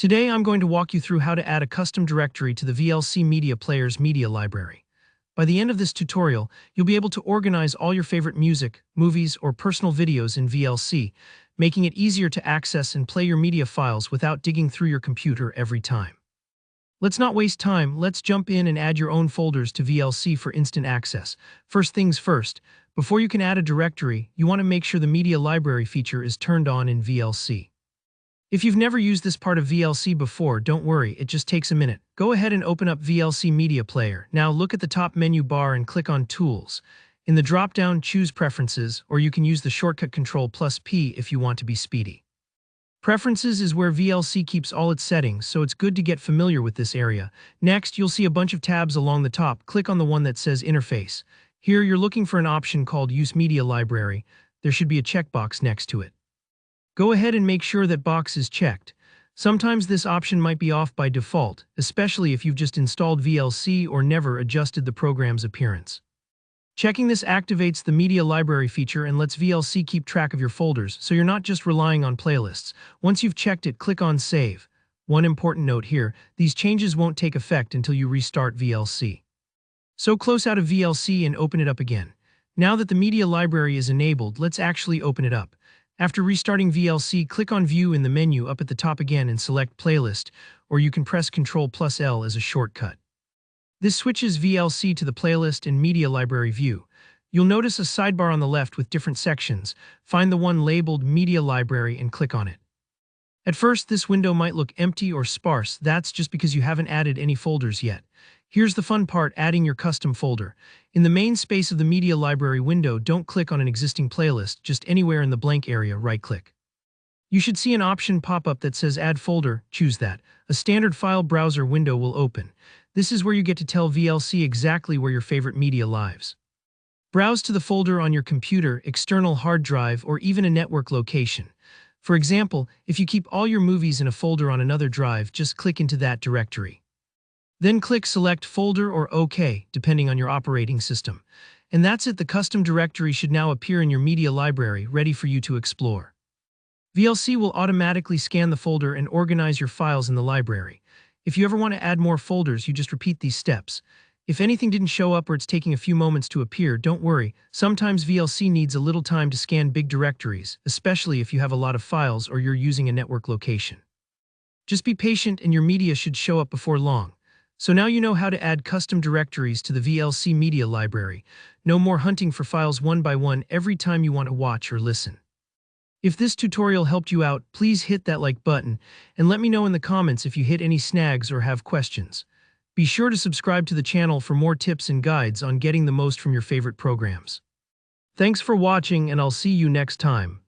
Today I'm going to walk you through how to add a custom directory to the VLC Media Player's media library. By the end of this tutorial, you'll be able to organize all your favorite music, movies, or personal videos in VLC, making it easier to access and play your media files without digging through your computer every time. Let's not waste time, let's jump in and add your own folders to VLC for instant access. First things first, before you can add a directory, you want to make sure the media library feature is turned on in VLC. If you've never used this part of VLC before, don't worry, it just takes a minute. Go ahead and open up VLC Media Player. Now look at the top menu bar and click on Tools. In the drop-down, choose Preferences, or you can use the shortcut Ctrl+P if you want to be speedy. Preferences is where VLC keeps all its settings, so it's good to get familiar with this area. Next, you'll see a bunch of tabs along the top. Click on the one that says Interface. Here, you're looking for an option called Use Media Library. There should be a checkbox next to it. Go ahead and make sure that box is checked. Sometimes this option might be off by default, especially if you've just installed VLC or never adjusted the program's appearance. Checking this activates the media library feature and lets VLC keep track of your folders, so you're not just relying on playlists. Once you've checked it, click on Save. One important note here, these changes won't take effect until you restart VLC. So close out of VLC and open it up again. Now that the media library is enabled, let's actually open it up. After restarting VLC, click on View in the menu up at the top again and select Playlist, or you can press Ctrl+L as a shortcut. This switches VLC to the Playlist and Media Library view. You'll notice a sidebar on the left with different sections. Find the one labeled Media Library and click on it. At first, this window might look empty or sparse. That's just because you haven't added any folders yet. Here's the fun part, adding your custom folder. In the main space of the Media Library window, don't click on an existing playlist, just anywhere in the blank area, right-click. You should see an option pop up that says Add Folder, choose that. A standard file browser window will open. This is where you get to tell VLC exactly where your favorite media lives. Browse to the folder on your computer, external hard drive, or even a network location. For example, if you keep all your movies in a folder on another drive, just click into that directory. Then click Select Folder or OK, depending on your operating system. And that's it, the custom directory should now appear in your media library, ready for you to explore. VLC will automatically scan the folder and organize your files in the library. If you ever want to add more folders, you just repeat these steps. If anything didn't show up or it's taking a few moments to appear, don't worry. Sometimes VLC needs a little time to scan big directories, especially if you have a lot of files or you're using a network location. Just be patient and your media should show up before long. So now you know how to add custom directories to the VLC Media Library. No more hunting for files one by one every time you want to watch or listen. If this tutorial helped you out, please hit that like button and let me know in the comments if you hit any snags or have questions. Be sure to subscribe to the channel for more tips and guides on getting the most from your favorite programs. Thanks for watching, and I'll see you next time.